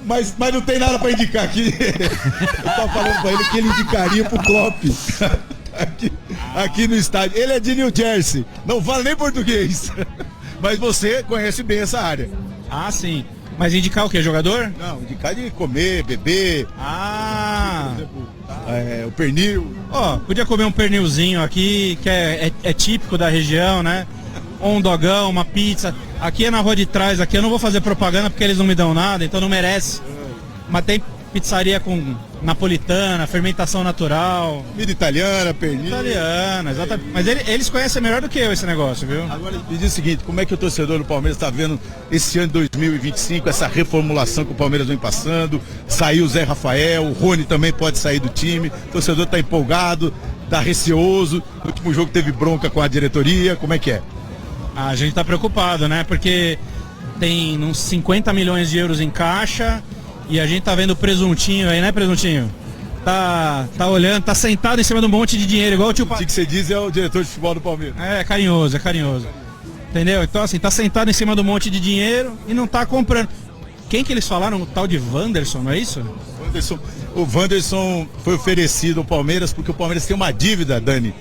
Mas não tem nada pra indicar aqui. Eu tava falando pra ele que ele indicaria pro Klopp. Aqui no estádio. Ele é de New Jersey. Não fala nem português. Mas você conhece bem essa área. Ah, sim. Mas indicar o quê? Jogador? Não, indicar de comer, beber. Ah. Por exemplo, o pernil. Ó, podia comer um pernilzinho aqui, que é típico da região, né? Ou um dogão, uma pizza. Aqui é na rua de trás, aqui eu não vou fazer propaganda porque eles não me dão nada, então não merece. Mas tem pizzaria com napolitana, fermentação natural. Comida italiana, pernil. Italiana, exatamente. Mas eles conhecem melhor do que eu esse negócio, viu? Agora me diz o seguinte, como é que o torcedor do Palmeiras está vendo esse ano de 2025, essa reformulação que o Palmeiras vem passando? Saiu o Zé Rafael, o Rony também pode sair do time, o torcedor está empolgado, está receoso, no último jogo teve bronca com a diretoria, como é que é? A gente tá preocupado, né? Porque tem uns 50 milhões de euros em caixa e a gente tá vendo o presuntinho aí, né, presuntinho? Tá olhando, tá sentado em cima de um monte de dinheiro, igual o tio... O que você diz é o diretor de futebol do Palmeiras. É carinhoso. Entendeu? Então, assim, tá sentado em cima de um monte de dinheiro e não tá comprando. Quem que eles falaram? O tal de Wanderson, não é isso? O Wanderson foi oferecido ao Palmeiras porque o Palmeiras tem uma dívida, Dani,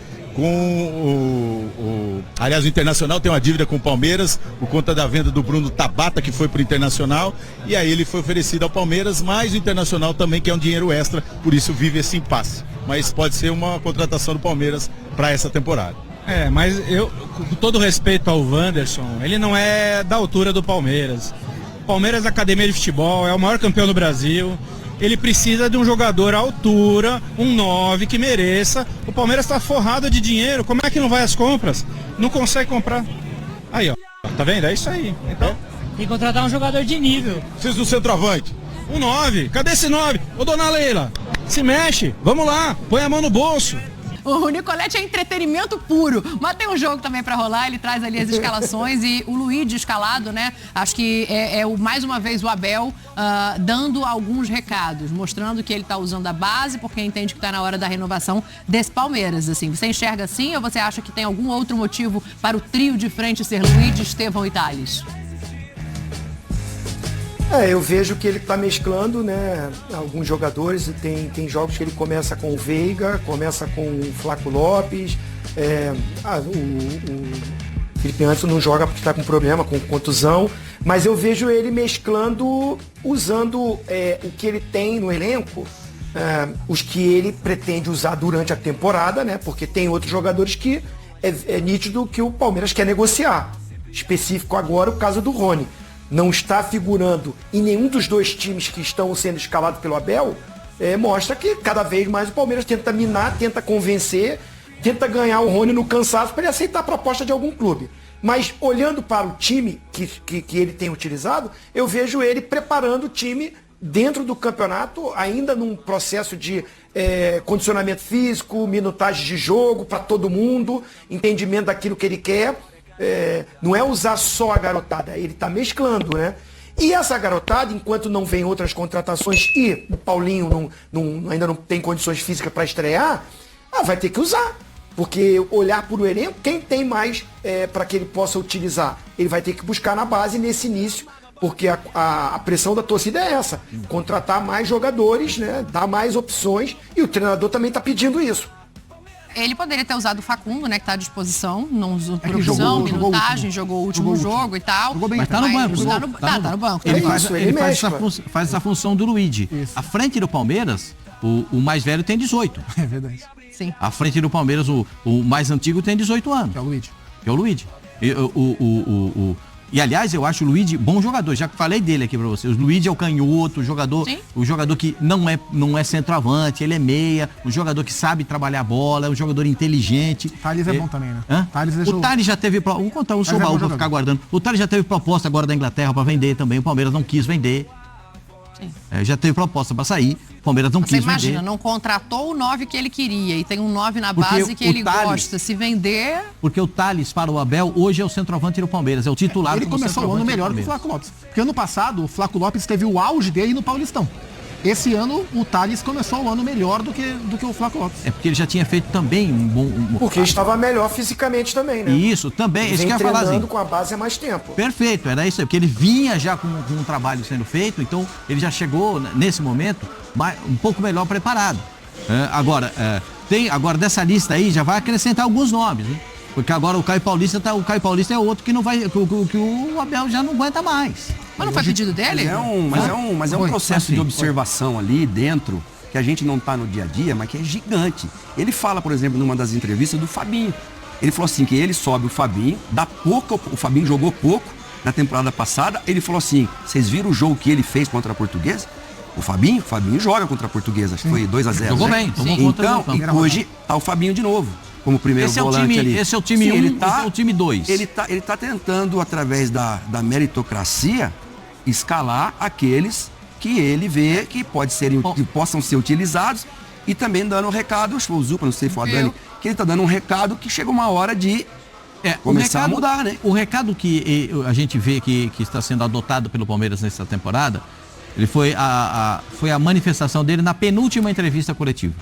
aliás, o Internacional tem uma dívida com o Palmeiras por conta da venda do Bruno Tabata, que foi pro Internacional, e aí ele foi oferecido ao Palmeiras, mas o Internacional também quer um dinheiro extra, por isso vive esse impasse. Mas pode ser uma contratação do Palmeiras para essa temporada. Mas eu, com todo respeito ao Wanderson, ele não é da altura do Palmeiras. O Palmeiras é academia de futebol, é o maior campeão do Brasil. Ele precisa de um jogador à altura, um 9 que mereça. O Palmeiras está forrado de dinheiro. Como é que não vai às compras? Não consegue comprar. Aí, ó. Tá vendo? É isso aí. Então, tem que contratar um jogador de nível. Precisa do centroavante. Um 9. Cadê esse 9? Ô, dona Leila, se mexe. Vamos lá. Põe a mão no bolso. O Nicolete é entretenimento puro, mas tem um jogo também pra rolar, ele traz ali as escalações e o Luigi escalado, né? Acho que mais uma vez o Abel dando alguns recados, mostrando que ele tá usando a base porque entende que tá na hora da renovação desse Palmeiras, assim. Você enxerga assim ou você acha que tem algum outro motivo para o trio de frente ser Luigi, Estevão e Tales? Eu vejo que ele está mesclando, né, alguns jogadores, tem jogos que ele começa com o Veiga, começa com o Flaco Lopes, o Felipe Anderson não joga porque está com problema, com contusão, mas eu vejo ele mesclando, usando o que ele tem no elenco, os que ele pretende usar durante a temporada, né, porque tem outros jogadores que é nítido que o Palmeiras quer negociar, específico agora o caso do Rony. Não está figurando em nenhum dos dois times que estão sendo escalados pelo Abel, mostra que cada vez mais o Palmeiras tenta minar, tenta convencer, tenta ganhar o Rony no cansaço para ele aceitar a proposta de algum clube. Mas olhando para o time que ele tem utilizado, eu vejo ele preparando o time dentro do campeonato, ainda num processo de condicionamento físico, minutagem de jogo para todo mundo, entendimento daquilo que ele quer. Não é usar só a garotada, ele está mesclando, né? E essa garotada, enquanto não vem outras contratações e o Paulinho ainda não tem condições físicas para estrear, vai ter que usar. Porque olhar por o elenco, quem tem mais para que ele possa utilizar? Ele vai ter que buscar na base nesse início, porque a pressão da torcida é essa. Contratar mais jogadores, né? Dar mais opções, e o treinador também está pedindo isso. Ele poderia ter usado o Facundo, né, que está à disposição, não usou por opção, minutagem, jogou o último jogo e tal. Mas tá no banco. Tá no banco. Ele faz essa função do Luigi. À frente do Palmeiras, o mais velho tem 18. É verdade. Sim. À frente do Palmeiras, o mais antigo tem 18 anos. Que é o Luigi. Que é o Luigi. E aliás, eu acho o Luigi bom jogador, já que falei dele aqui pra vocês. O Luigi é o canhoto, o jogador que não é centroavante, ele é meia, um jogador que sabe trabalhar a bola, é um jogador inteligente. O Tales é bom também, né? O Tales já teve... Vou contar um seu baú pra ficar guardando. O Tales já teve proposta agora da Inglaterra pra vender também, o Palmeiras não quis vender. Já teve proposta pra sair, o Palmeiras não quis vender. Você imagina, não contratou o 9 que ele queria e tem um 9 na base que ele gosta. Se vender... Porque o Tales para o Abel hoje é o centroavante do Palmeiras, é o titular. Ele começou o ano melhor que o Flaco Lopes. Porque ano passado o Flaco Lopes teve o auge dele no Paulistão. Esse ano o Tales começou o ano melhor do que o Flaco Lopes. É porque ele já tinha feito também um bom... Porque estava melhor fisicamente também, né? Isso, também. Isso que eu ia falar assim. Com a base há mais tempo. Perfeito, era isso aí. Porque ele vinha já com um trabalho sendo feito, então ele já chegou, nesse momento, um pouco melhor preparado. Agora dessa lista aí, já vai acrescentar alguns nomes, né? Porque agora o Caio Paulista é outro que não vai, que o Abel já não aguenta mais. Mas não foi pedido dele? Mas é um processo de observação ali dentro, que a gente não tá no dia a dia, mas que é gigante. Ele fala, por exemplo, numa das entrevistas do Fabinho. Ele falou assim, que ele sobe o Fabinho, o Fabinho jogou pouco na temporada passada. Ele falou assim, vocês viram o jogo que ele fez contra a Portuguesa? O Fabinho joga contra a Portuguesa, acho que foi 2-0. Jogou né? bem. Então, hoje tá o Fabinho de novo, como primeiro volante ali. Esse é o time 1, esse é o time 2. Ele tá tentando, através da meritocracia, escalar aqueles que ele vê que que possam ser utilizados, e também dando um recado, acho que o Zupa, não sei se foi a Dani, que ele tá dando um recado que chega uma hora de começar a mudar, né? O recado que a gente vê que está sendo adotado pelo Palmeiras nessa temporada, ele foi a manifestação dele na penúltima entrevista coletiva.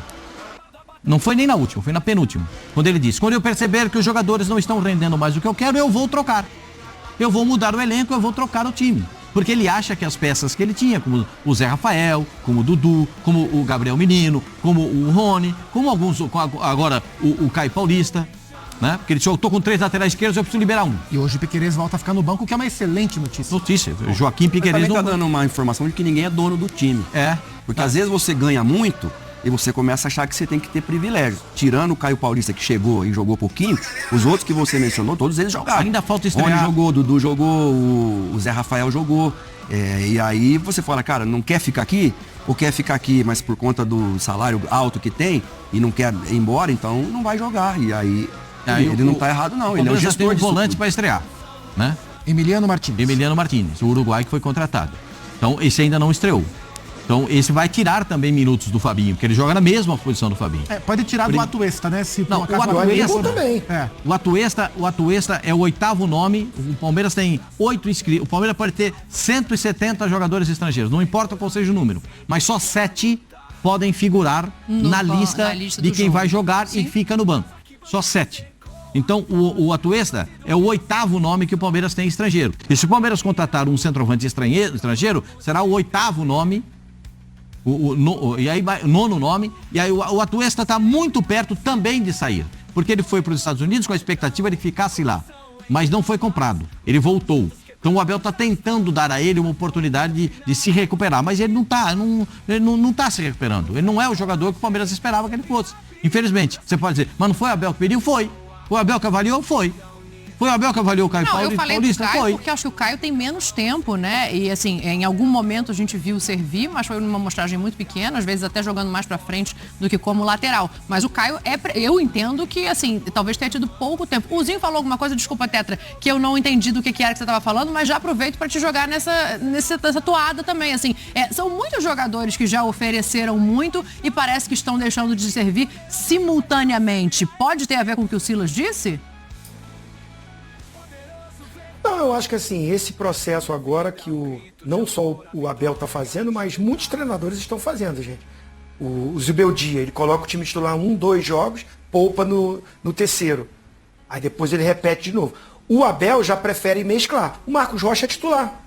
Não foi nem na última, foi na penúltima. Quando ele disse, quando eu perceber que os jogadores não estão rendendo mais do que eu quero, eu vou trocar. Eu vou mudar o elenco, eu vou trocar o time. Porque ele acha que as peças que ele tinha, como o Zé Rafael, como o Dudu, como o Gabriel Menino, como o Rony, como alguns, agora o Caio Paulista, né? Porque ele tô com 3 laterais esquerdos, eu preciso liberar um. E hoje o Piquerez volta a ficar no banco, que é uma excelente notícia. O Joaquim Piquerez também tá dando uma informação de que ninguém é dono do time. Porque às vezes você ganha muito e você começa a achar que você tem que ter privilégio. Tirando o Caio Paulista, que chegou e jogou pouquinho, os outros que você mencionou, todos eles jogaram. Ainda falta estrear. Rony jogou, Dudu jogou, o Zé Rafael jogou. E aí você fala, cara, não quer ficar aqui? Ou quer ficar aqui, mas por conta do salário alto que tem e não quer ir embora, então não vai jogar. E aí ele não tá errado, não. Ele é o gestor de volante para estrear, né? Emiliano Martínez, o uruguai que foi contratado. Então, esse ainda não estreou. Então, esse vai tirar também minutos do Fabinho, porque ele joga na mesma posição do Fabinho. Pode tirar do Atuesta, né? Não, o Atuesta é o 8º nome. O Palmeiras tem 8 inscritos. O Palmeiras pode ter 170 jogadores estrangeiros, não importa qual seja o número. Mas só 7 podem figurar na lista de quem vai jogar e fica no banco. Só 7. Então, o Atuesta é o 8º nome que o Palmeiras tem estrangeiro. E se o Palmeiras contratar um centroavante estrangeiro, será o 8º nome, e aí vai, 9º nome, e aí o Atuesta está muito perto também de sair. Porque ele foi para os Estados Unidos com a expectativa de que ficasse lá. Mas não foi comprado. Ele voltou. Então o Abel está tentando dar a ele uma oportunidade de se recuperar. Mas ele não está se recuperando. Ele não é o jogador que o Palmeiras esperava que ele fosse. Infelizmente. Você pode dizer, mas não foi o Abel que pediu? Foi. O Abel que avaliou? Foi. Foi o Abel que avaliou o Caio Paulista? Eu falei do Caio porque acho que o Caio tem menos tempo, né? E assim, em algum momento a gente viu servir, mas foi numa amostragem muito pequena, às vezes até jogando mais pra frente do que como lateral. Mas o Caio, eu entendo que, assim, talvez tenha tido pouco tempo. O Zinho falou alguma coisa, desculpa, Tetra, que eu não entendi do que era que você estava falando, mas já aproveito para te jogar nessa toada também, assim. São muitos jogadores que já ofereceram muito e parece que estão deixando de servir simultaneamente. Pode ter a ver com o que o Silas disse? Não, eu acho que assim, esse processo agora que não só o Abel está fazendo, mas muitos treinadores estão fazendo, gente. O Zubeldia, ele coloca o time titular 1, 2 jogos, poupa no terceiro. Aí depois ele repete de novo. O Abel já prefere mesclar. O Marcos Rocha é titular.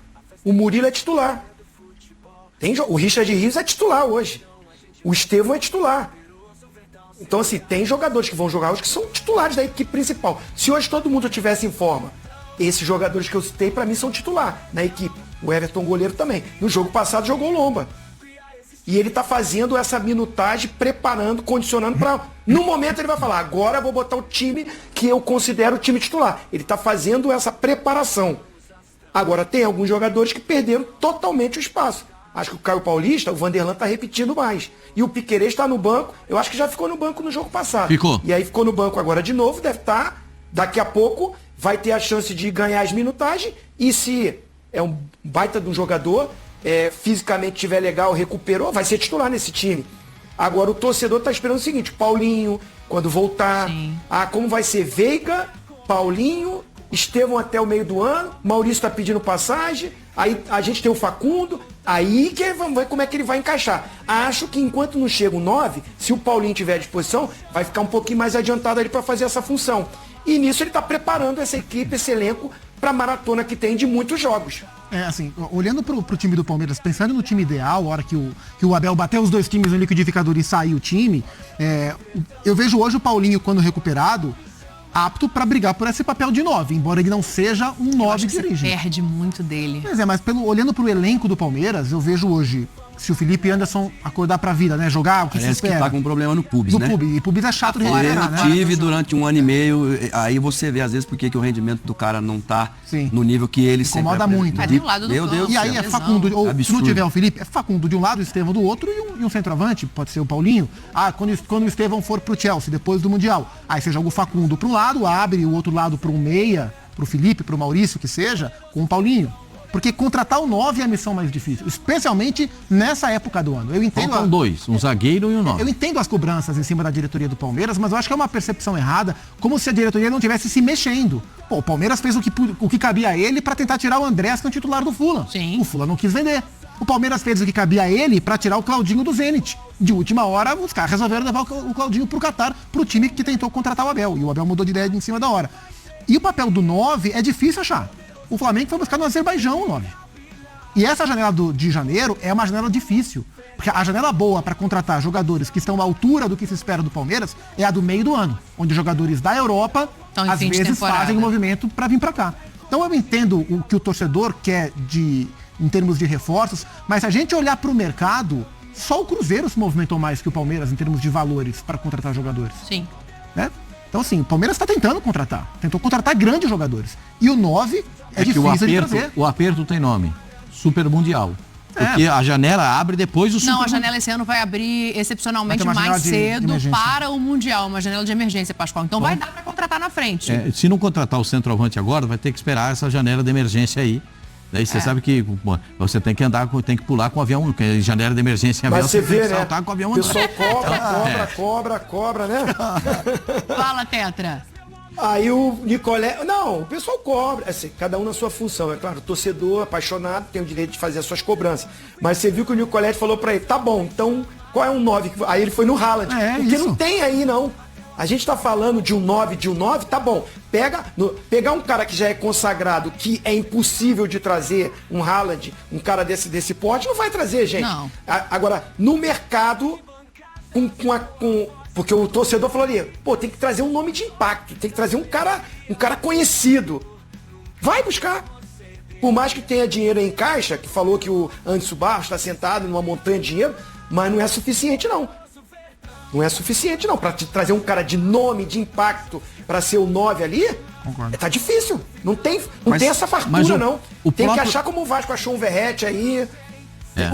O Murilo é titular. O Richard Rios é titular hoje. O Estevão é titular. Então assim, tem jogadores que vão jogar hoje que são titulares da equipe principal. Se hoje todo mundo tivesse em forma, esses jogadores que eu citei, para mim, são titular na equipe. O Everton, goleiro, também. No jogo passado, jogou o Lomba. E ele tá fazendo essa minutagem, preparando, condicionando para... No momento, ele vai falar, agora eu vou botar o time que eu considero o time titular. Ele tá fazendo essa preparação. Agora, tem alguns jogadores que perderam totalmente o espaço. Acho que o Caio Paulista, o Vanderlan tá repetindo mais. E o Piquerez está no banco. Eu acho que já ficou no banco no jogo passado. Ficou. E aí ficou no banco agora de novo, deve estar... Daqui a pouco vai ter a chance de ganhar as minutagens e se é um baita de um jogador, fisicamente estiver legal, recuperou, vai ser titular nesse time. Agora o torcedor está esperando o seguinte, Paulinho, quando voltar, como vai ser Veiga, Paulinho Estevão até o meio do ano, Maurício está pedindo passagem, aí a gente tem o Facundo, aí que vamos ver como é que ele vai encaixar. Acho que enquanto não chega o 9, se o Paulinho tiver à disposição, vai ficar um pouquinho mais adiantado ali para fazer essa função. E nisso ele está preparando essa equipe, esse elenco, para a maratona que tem de muitos jogos. Assim, olhando pro time do Palmeiras, pensando no time ideal, a hora que o Abel bateu os dois times no liquidificador e saiu o time, eu vejo hoje o Paulinho, quando recuperado, apto para brigar por esse papel de 9, embora ele não seja um 9 de origem. Perde muito dele. Mas olhando pro elenco do Palmeiras, eu vejo hoje, se o Felipe Anderson acordar pra vida, né, jogar, o que Parece se espera. que tá com um problema no pubis, né? E pubis é chato de recuperar, né? Eu tive durante 1 ano e meio, aí você vê às vezes porque que o rendimento do cara não tá no nível que ele incomoda sempre muito. Cadê o lado do Meu Deus E aí é Facundo, ou se não tiver o Felipe, é Facundo de um lado, o Estevão do outro e um centroavante, pode ser o Paulinho. Quando o Estevão for pro Chelsea, depois do Mundial, aí você joga o Facundo para um lado, abre o outro lado para um meia, pro Felipe, pro Maurício, que seja, com o Paulinho. Porque contratar o 9 é a missão mais difícil, especialmente nessa época do ano. Eu entendo. Faltam dois, um zagueiro e um 9. Eu entendo as cobranças em cima da diretoria do Palmeiras, mas eu acho que é uma percepção errada, como se a diretoria não estivesse se mexendo. Pô, o Palmeiras fez o que cabia a ele para tentar tirar o Andrés, que é o titular do Fulham. Sim. O Fulham não quis vender. O Palmeiras fez o que cabia a ele para tirar o Claudinho do Zenit. De última hora, os caras resolveram levar o Claudinho pro Qatar, pro time que tentou contratar o Abel. E o Abel mudou de ideia em cima da hora. E o papel do 9 é difícil achar. O Flamengo foi buscar no Azerbaijão o 9. E essa janela de janeiro é uma janela difícil. Porque a janela boa para contratar jogadores que estão à altura do que se espera do Palmeiras é a do meio do ano. Onde jogadores da Europa, então, às vezes, fazem o movimento para vir para cá. Então eu entendo o que o torcedor quer em termos de reforços, mas se a gente olhar para o mercado, só o Cruzeiro se movimentou mais que o Palmeiras em termos de valores para contratar jogadores. Sim. Né? Então, assim, o Palmeiras está tentando contratar. Tentou contratar grandes jogadores. E o 9 é difícil de trazer. O aperto tem nome. Super Mundial. Porque a janela abre depois do Super Mundial. Não, a janela esse ano vai abrir excepcionalmente mais cedo para o Mundial. Uma janela de emergência, Pascoal. Então vai dar para contratar na frente. Se não contratar o centroavante agora, vai ter que esperar essa janela de emergência aí. Daí você sabe que você tem que andar, tem que pular com o avião, porque janela de emergência em avião, você vê, tem que né? saltar com o avião. O pessoal cobra, né? Fala, Tetra. Aí o Nicolé... Não, o pessoal cobra. Assim, cada um na sua função. É claro, o torcedor apaixonado tem o direito de fazer as suas cobranças. Mas você viu que o Nicolé falou pra ele, tá bom, então qual é um 9? Aí ele foi no Haaland. Porque não tem aí, não. A gente tá falando de um 9, tá bom. Pegar um cara que já é consagrado, que é impossível de trazer um Haaland, um cara desse porte, não vai trazer, gente. Não. Agora, no mercado, porque o torcedor falou ali, pô, tem que trazer um nome de impacto, tem que trazer um cara conhecido. Vai buscar. Por mais que tenha dinheiro em caixa, que falou que o Anderson Barros está sentado numa montanha de dinheiro, mas não é suficiente não. Não é suficiente não. Para te trazer um cara de nome, de impacto, para ser o 9 ali, tá difícil. Não tem essa fartura não. Tem que achar como o Vasco achou um Verrete aí.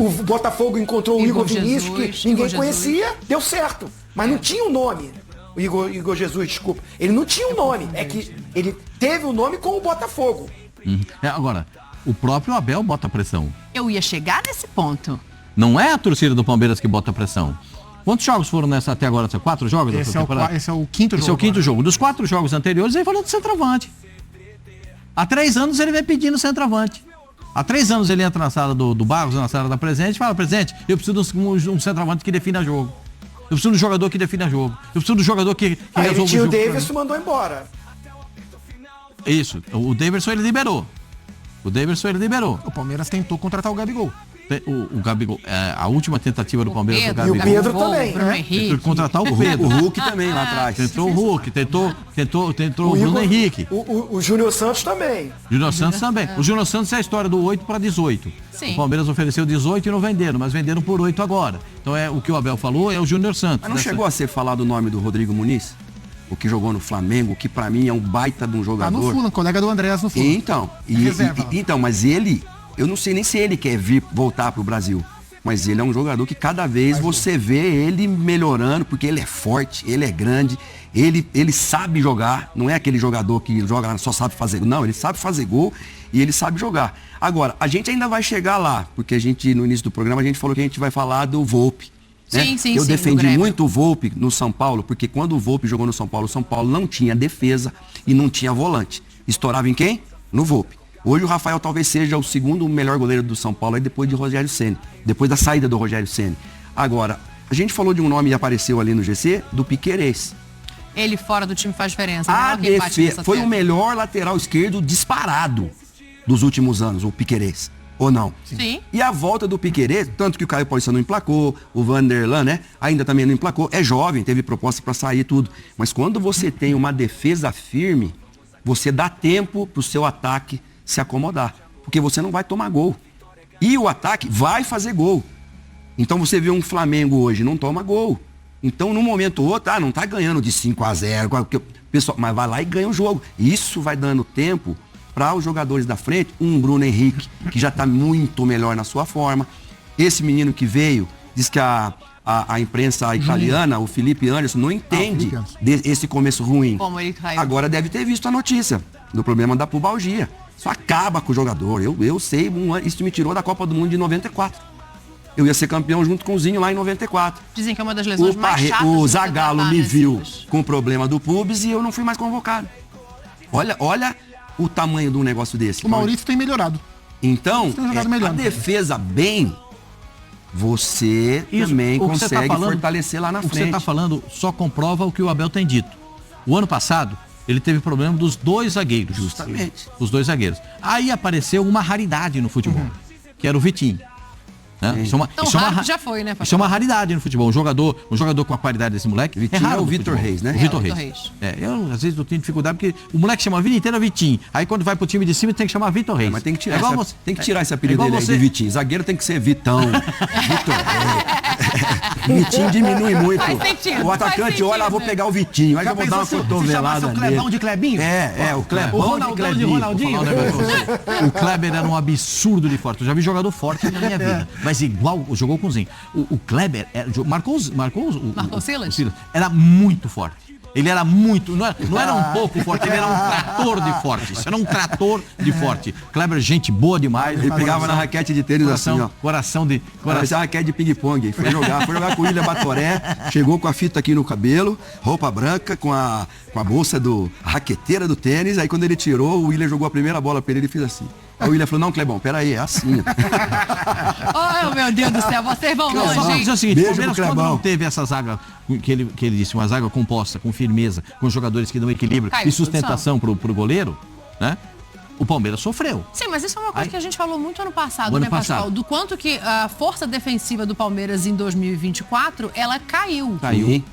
O Botafogo encontrou o Igor Vinícius, que ninguém conhecia, deu certo. Mas não tinha um nome. O Igor Jesus, desculpa. Ele não tinha um nome. É que ele teve o nome com o Botafogo. Agora, o próprio Abel bota pressão. Eu ia chegar nesse ponto. Não é a torcida do Palmeiras que bota pressão. Quantos jogos foram até agora? 4 jogos? Esse é o quinto jogo. Esse é o quinto jogo. Dos 4 jogos anteriores, ele falou do centroavante. Há 3 anos ele vem pedindo centroavante. Há 3 anos ele entra na sala do Barros, na sala da Presidente, e fala, Presidente, eu preciso de um centroavante que defina jogo. Eu preciso de um jogador que defina jogo. Eu preciso de um jogador que resolva o jogo. O Davidson mandou embora. Isso. O Davidson ele liberou. O Palmeiras tentou contratar o Gabigol. O Gabigol, a última tentativa do Palmeiras do E Gabigol. o Pedro também. Tentou contratar o Pedro. O Hulk também lá atrás. Tentou o Hulk, tentou o Bruno Henrique. O Júnior Santos também. O Júnior Santos é a história do 8 para 18. Sim. O Palmeiras ofereceu 18 e não venderam, mas venderam por 8 agora. Então o que o Abel falou é o Júnior Santos. Mas não chegou a ser falado o nome do Rodrigo Muniz? O que jogou no Flamengo, que pra mim é um baita de um jogador. No Fulham, colega do Andrés no Fulham. Então, mas ele, eu não sei nem se ele quer voltar pro Brasil. Mas ele é um jogador que cada vez você vê ele melhorando, porque ele é forte, ele é grande, ele sabe jogar. Não é aquele jogador que joga só sabe fazer gol. Não, ele sabe fazer gol e ele sabe jogar. Agora, a gente ainda vai chegar lá, porque no início do programa, a gente falou que a gente vai falar do Volpi. Né? Eu defendi muito o Volpi no São Paulo, porque quando o Volpi jogou no São Paulo não tinha defesa e não tinha volante. Estourava em quem? No Volpi. Hoje o Rafael talvez seja o segundo melhor goleiro do São Paulo, aí depois de Rogério Ceni, depois da saída do Rogério Ceni. Agora, a gente falou de um nome e apareceu ali no GC, do Piquerez. Ele fora do time faz diferença. A defesa foi o melhor lateral esquerdo disparado dos últimos anos, o Piquerez. Ou não? Sim. E a volta do Piquerez, tanto que o Caio Paulista não emplacou, o Vanderlan, né? Ainda também não emplacou. É jovem, teve proposta para sair e tudo. Mas quando você tem uma defesa firme, você dá tempo pro seu ataque se acomodar. Porque você não vai tomar gol. E o ataque vai fazer gol. Então você vê um Flamengo hoje, não toma gol. Então, num momento ou outro, não tá ganhando de 5-0, pessoal, mas vai lá e ganha o jogo. Isso vai dando tempo para os jogadores da frente, um Bruno Henrique, que já está muito melhor na sua forma. Esse menino que veio, diz que a imprensa italiana, o Felipe Anderson, não entende esse começo ruim. Como ele caiu. Agora deve ter visto a notícia do problema da pubalgia. Isso acaba com o jogador. Eu sei, isso me tirou da Copa do Mundo de 94. Eu ia ser campeão junto com o Zinho lá em 94. Dizem que é uma das lesões mais chatas. O Zagallo me viu com o problema do pubis e eu não fui mais convocado. Olha o tamanho de um negócio desse. O Maurício tem melhorado. Então, a defesa bem, você também consegue fortalecer lá na frente. O que você está falando só comprova o que o Abel tem dito. O ano passado, ele teve problema dos 2 zagueiros. Justamente. Os 2 zagueiros. Aí apareceu uma raridade no futebol, que era o Vitinho. Né? Isso já foi, né? Isso é uma raridade no futebol. Um jogador com a qualidade desse moleque. Vitinho é o Vitor Reis, né? O Vitor Reis. Eu às vezes eu tenho dificuldade porque o moleque chama a vida inteira Vitinho. Aí quando vai pro time de cima tem que chamar Vitor Reis. Mas tem que tirar, esse apelido dele aí de Vitinho. Zagueiro tem que ser Vitão. Vitor Reis. Vitinho diminui muito. O atacante olha, vou pegar o Vitinho. Aí já vou dar uma cotovelada nele. O Clebão de Clebinho? O Clebão o Ronaldão de Ronaldinho? O Kleber era um absurdo de forte. Eu já vi jogador forte na minha vida. Mas igual, jogou com o Zinho. O Kleber marcou o Silas? Era muito forte. Ele era muito, não era um pouco forte, ele era um trator de forte. Isso era um trator de forte. Kleber, gente boa demais. Ele pegava na raquete de tênis assim, ó. Coração. Parecia raquete de ping-pong. Foi jogar com o William Batoré, chegou com a fita aqui no cabelo, roupa branca, com a bolsa a raqueteira do tênis. Aí quando ele tirou, o William jogou a primeira bola pra ele e fez assim. Aí o William falou, não, Clebão, peraí, é assim. Oh, meu Deus do céu, vocês vão longe, Só hein? dizer o seguinte, o Palmeiras quando não teve essa zaga, que ele disse, uma zaga composta, com firmeza, com jogadores que dão equilíbrio e sustentação pro goleiro, né? O Palmeiras sofreu. Sim, mas isso é uma coisa que a gente falou muito ano passado, né, Pascoal? Do quanto que a força defensiva do Palmeiras em 2024, ela caiu.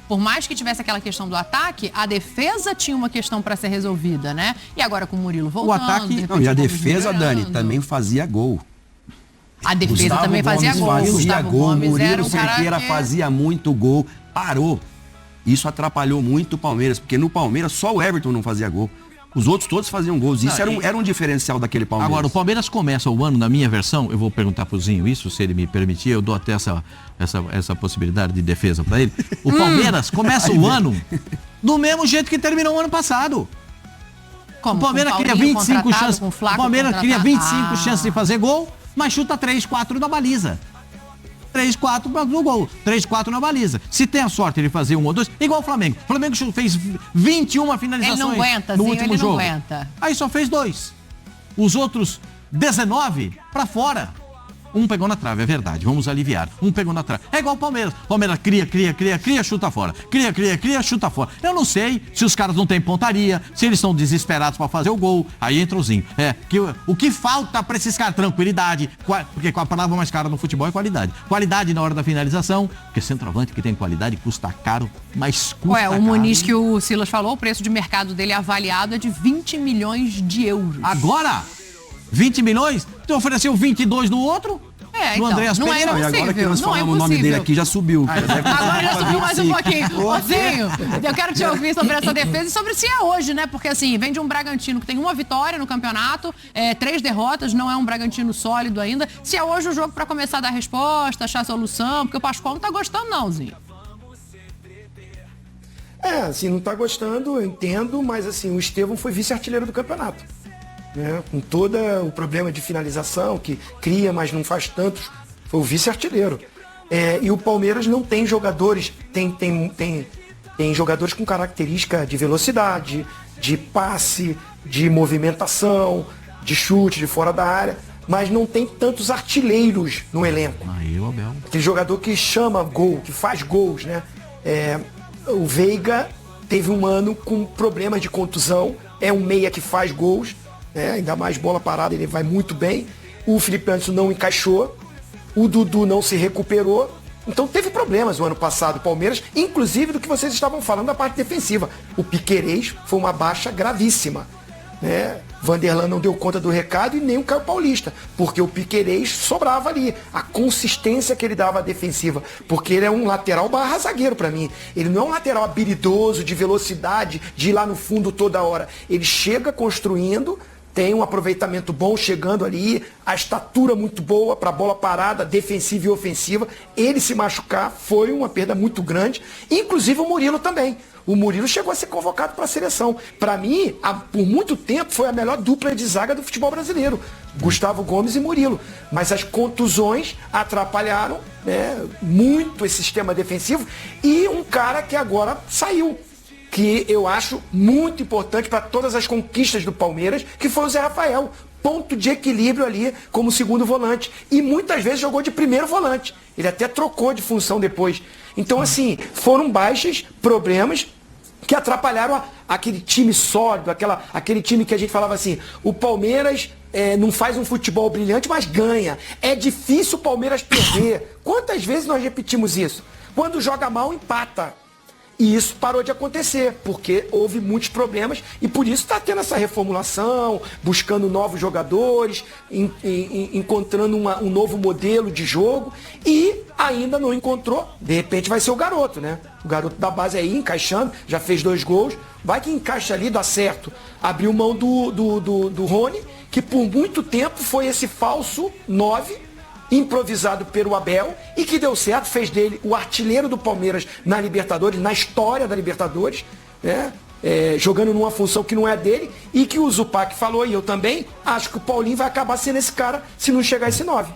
Por mais que tivesse aquela questão do ataque, a defesa tinha uma questão para ser resolvida, né? E agora com o Murilo voltando... O ataque... Não, e a defesa, Dani, também fazia gol. A defesa Gustavo também fazia Gomes gol. Fazia gol. Murilo Cerqueira fazia muito gol. Parou. Isso atrapalhou muito o Palmeiras, porque no Palmeiras só o Everton não fazia gol. Os outros todos faziam gols. Isso era um diferencial daquele Palmeiras. Agora, o Palmeiras começa o ano, na minha versão, eu vou perguntar pro Zinho isso, se ele me permitir, eu dou até essa possibilidade de defesa para ele. O Palmeiras começa o ano do mesmo jeito que terminou o ano passado. Como? O Palmeiras cria 25 chances. O Palmeiras cria 25 chances de fazer gol, mas chuta 3, 4 na baliza. 3, 4 no gol, 3, 4 na baliza. Se tem a sorte de fazer 1 ou 2, igual o Flamengo. O Flamengo fez 21 finalizações ele não aguenta, no último jogo. Não aguenta. Aí só fez 2. Os outros 19 pra fora. Um pegou na trave, é verdade. Vamos aliviar. Um pegou na trave. É igual o Palmeiras. Palmeiras cria, chuta fora. Cria, chuta fora. Eu não sei se os caras não têm pontaria, se eles estão desesperados pra fazer o gol. Aí entra o Zinho. O que falta pra esses caras? Tranquilidade. Porque a palavra mais cara no futebol é qualidade. Qualidade na hora da finalização. Porque centroavante que tem qualidade custa caro, mas custa caro. O Muniz que o Silas falou, o preço de mercado dele avaliado é de 20 milhões de euros. Agora? 20 milhões? Tu ofereceu 22 no outro? Então, não era possível. E agora que nós falamos o nome dele aqui, já subiu. Agora já subiu mais um pouquinho. Ozinho, eu quero te ouvir sobre essa defesa e sobre se é hoje, né? Porque assim, vem de um Bragantino que tem 1 vitória no campeonato, 3 derrotas, não é um Bragantino sólido ainda. Se é hoje o jogo para começar a dar resposta, achar solução, porque o Pascoal não tá gostando não, Zinho. Assim, não tá gostando, eu entendo, mas assim, o Estevão foi vice-artilheiro do campeonato. Né? Com todo o problema de finalização, que cria, mas não faz tantos, foi o vice-artilheiro. E o Palmeiras não tem jogadores, tem jogadores com característica de velocidade, de passe, de movimentação, de chute de fora da área, mas não tem tantos artilheiros no elenco. Aí o Abel. Aquele jogador que chama gol, que faz gols, né? O Veiga teve um ano com problemas de contusão, é um meia que faz gols, né? Ainda mais bola parada, ele vai muito bem. O Felipe Anderson não encaixou, o Dudu não se recuperou. Então teve problemas o ano passado, o Palmeiras, inclusive do que vocês estavam falando da parte defensiva. O Piquerez foi uma baixa gravíssima, né? Vanderlan não deu conta do recado e nem o Caio Paulista, porque o Piquerez sobrava ali. A consistência que ele dava à defensiva, porque ele é um lateral barra zagueiro para mim. Ele não é um lateral habilidoso, de velocidade, de ir lá no fundo toda hora. Ele chega construindo, tem um aproveitamento bom chegando ali, a estatura muito boa para bola parada, defensiva e ofensiva. Ele se machucar foi uma perda muito grande, inclusive o Murilo também. O Murilo chegou a ser convocado para a seleção. Para mim, por muito tempo, foi a melhor dupla de zaga do futebol brasileiro. Gustavo Gomes e Murilo. Mas as contusões atrapalharam, né, muito esse sistema defensivo. E um cara que agora saiu, que eu acho muito importante para todas as conquistas do Palmeiras, que foi o Zé Rafael. Ponto de equilíbrio ali como segundo volante. E muitas vezes jogou de primeiro volante. Ele até trocou de função depois. Então, assim, foram baixas, problemas que atrapalharam aquele time sólido, aquele time que a gente falava assim, o Palmeiras não faz um futebol brilhante, mas ganha. É difícil o Palmeiras perder. Quantas vezes nós repetimos isso? Quando joga mal, empata. E isso parou de acontecer, porque houve muitos problemas e por isso está tendo essa reformulação, buscando novos jogadores, encontrando um novo modelo de jogo e ainda não encontrou, de repente vai ser o garoto, né? O garoto da base aí encaixando, já fez 2 gols, vai que encaixa ali, dá certo. Abriu mão do Rony, que por muito tempo foi esse falso 9, improvisado pelo Abel e que deu certo, fez dele o artilheiro do Palmeiras na Libertadores, na história da Libertadores, né? Jogando numa função que não é dele e que o Zupac falou, e eu também, acho que o Paulinho vai acabar sendo esse cara se não chegar esse 9.